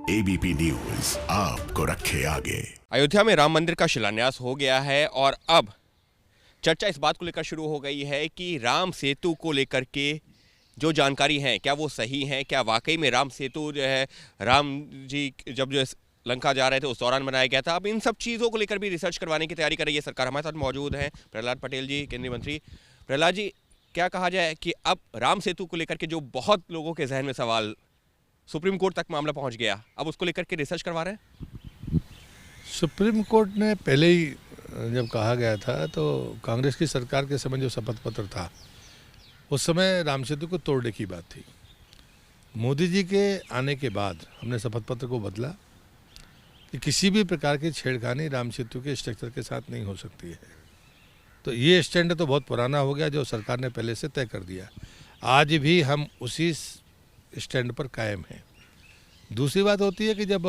ABP news आपको रखे आगे। अयोध्या में राम मंदिर का शिलान्यास हो गया है और अब चर्चा इस बात को लेकर शुरू हो गई है कि राम सेतु को लेकर के जो जानकारी है क्या वो सही है, क्या वाकई में राम सेतु जो है राम जी जब जो लंका जा रहे थे उस दौरान बनाया गया था। अब इन सब चीज़ों को लेकर भी रिसर्च करवाने की तैयारी कर रही है सरकार। हमारे साथ मौजूद हैं प्रहलाद पटेल जी, केंद्रीय मंत्री। प्रहलाद जी, क्या कहा जाए कि अब राम सेतु को लेकर के जो बहुत लोगों के जहन में सवाल, सुप्रीम कोर्ट तक मामला पहुंच गया, अब उसको लेकर के रिसर्च करवा रहे हैं? सुप्रीम कोर्ट ने पहले ही जब कहा गया था तो कांग्रेस की सरकार के समय जो शपथ पत्र था उस समय राम सेतु को तोड़ने की बात थी। मोदी जी के आने के बाद हमने शपथ पत्र को बदला कि किसी भी प्रकार की छेड़खानी राम सेतु के स्ट्रक्चर के साथ नहीं हो सकती है। तो ये स्टैंड तो बहुत पुराना हो गया जो सरकार ने पहले से तय कर दिया। आज भी हम उसी स्टैंड पर कायम हैं। दूसरी बात होती है कि जब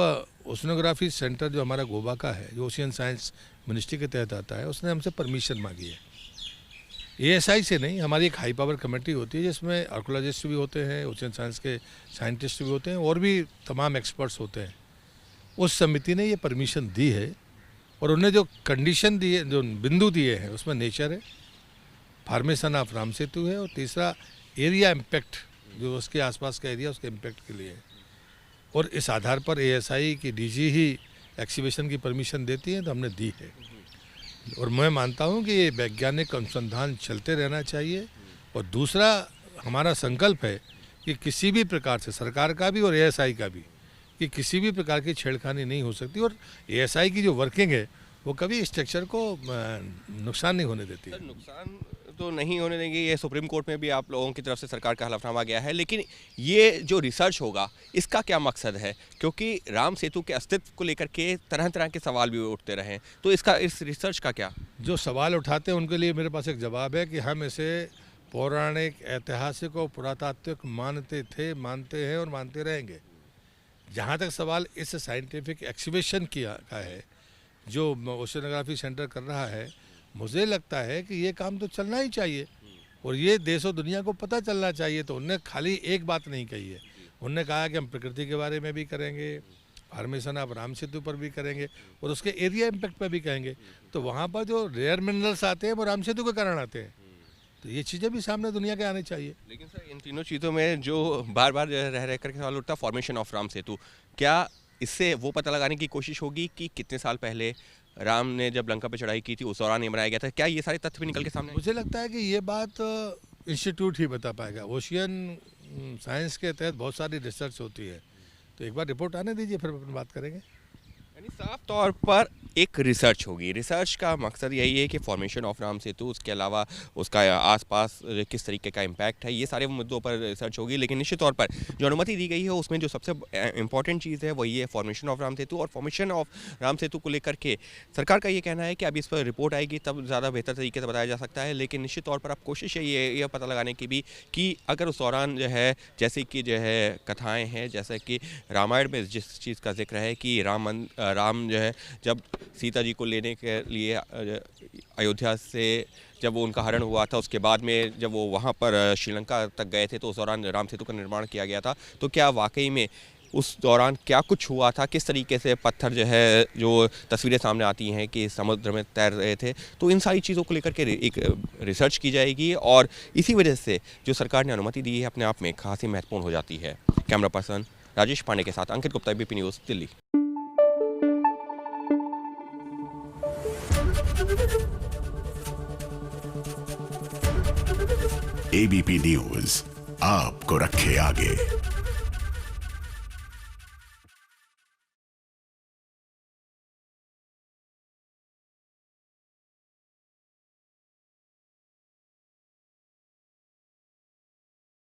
ओशनोग्राफी सेंटर जो हमारा गोवा का है, जो ओशियन साइंस मिनिस्ट्री के तहत आता है, उसने हमसे परमिशन मांगी है। एएसआई से नहीं, हमारी एक हाई पावर कमेटी होती है जिसमें आर्कोलॉजिस्ट भी होते हैं, ओशियन साइंस के साइंटिस्ट भी होते हैं और भी तमाम एक्सपर्ट्स होते हैं। उस समिति ने ये परमिशन दी है और उन्हें जो कंडीशन दिए, जो बिंदु दिए हैं, उसमें नेचर है, फॉर्मेशन ऑफ राम सेतु है और तीसरा एरिया इम्पैक्ट, जो उसके आसपास का एरिया उसके इम्पैक्ट के लिए है। और इस आधार पर एएसआई की डीजी ही एक्सीबिशन की परमिशन देती है, तो हमने दी है। और मैं मानता हूँ कि ये वैज्ञानिक अनुसंधान चलते रहना चाहिए। और दूसरा हमारा संकल्प है कि किसी भी प्रकार से, सरकार का भी और एएसआई का भी, कि किसी भी प्रकार की छेड़खानी नहीं हो सकती। और एएसआई की जो वर्किंग है वो कभी स्ट्रक्चर को नुकसान नहीं होने देती है। नुकसान तो नहीं होने देंगे, ये सुप्रीम कोर्ट में भी आप लोगों की तरफ से सरकार का हलफनामा गया है। लेकिन ये जो रिसर्च होगा इसका क्या मकसद है? क्योंकि राम सेतु के अस्तित्व को लेकर के तरह तरह के सवाल भी उठते रहे, तो इसका, इस रिसर्च का क्या? जो सवाल उठाते हैं उनके लिए मेरे पास एक जवाब है कि हम इसे पौराणिक, ऐतिहासिक और पुरातात्विक मानते थे, मानते हैं और मानते रहेंगे। जहाँ तक सवाल इस साइंटिफिक एक्सीबिशन का है जो ओशनोग्राफी सेंटर कर रहा है, मुझे लगता है कि ये काम तो चलना ही चाहिए और ये देश और दुनिया को पता चलना चाहिए। तो उनने खाली एक बात नहीं कही है, उनने कहा कि हम प्रकृति के बारे में भी करेंगे, फॉर्मेशन ऑफ राम सेतु पर भी करेंगे और उसके एरिया इम्पैक्ट पर भी कहेंगे। तो वहाँ पर जो रेयर मिनरल्स आते हैं वो राम सेतु के कारण आते हैं, तो ये चीज़ें भी सामने दुनिया के आनी चाहिए। लेकिन सर, इन तीनों चीज़ों में जो बार बार रह करके सवाल उठता है, फॉर्मेशन ऑफ राम सेतु, क्या इससे वो पता लगाने की कोशिश होगी कि कितने साल पहले राम ने जब लंका पे चढ़ाई की थी उस दौरान ये बनाया गया था? क्या ये सारे तथ्य भी निकल के सामने? मुझे लगता है कि ये बात इंस्टीट्यूट ही बता पाएगा। ओशियन साइंस के तहत बहुत सारी रिसर्च होती है, तो एक बार रिपोर्ट आने दीजिए, फिर अपन बात करेंगे। यानी साफ तौर पर एक रिसर्च होगी। रिसर्च का मकसद यही है कि फॉर्मेशन ऑफ राम सेतु, उसके अलावा उसका आसपास किस तरीके का इम्पैक्ट है, ये सारे मुद्दों पर रिसर्च होगी। लेकिन निश्चित तौर पर जो अनुमति दी गई है उसमें जो सबसे इंपॉर्टेंट चीज़ है वही है फॉर्मेशन ऑफ राम सेतु। और फॉर्मेशन ऑफ राम सेतु को लेकर के सरकार का ये कहना है कि अभी इस पर रिपोर्ट आएगी तब ज़्यादा बेहतर तरीके से बताया जा सकता है। लेकिन निश्चित तौर पर अब कोशिश है ये पता लगाने की भी कि अगर उस दौरान जो है, जैसे कि जो है कथाएँ हैं, जैसे कि रामायण में जिस चीज़ का जिक्र है कि राम जो है जब सीता जी को लेने के लिए अयोध्या से जब वो उनका हरण हुआ था, उसके बाद में जब वो वहाँ पर श्रीलंका तक गए थे तो उस दौरान राम सेतु का निर्माण किया गया था। तो क्या वाकई में उस दौरान क्या कुछ हुआ था, किस तरीके से पत्थर जो है, जो तस्वीरें सामने आती हैं कि समुद्र में तैर रहे थे, तो इन सारी चीज़ों को लेकर के एक रिसर्च की जाएगी। और इसी वजह से जो सरकार ने अनुमति दी है अपने आप में खासी महत्वपूर्ण हो जाती है। कैमरा पर्सन राजेश पांडे के साथ Ankit Gupta, ABP news, Delhi. ABP news आपको रखे आगे।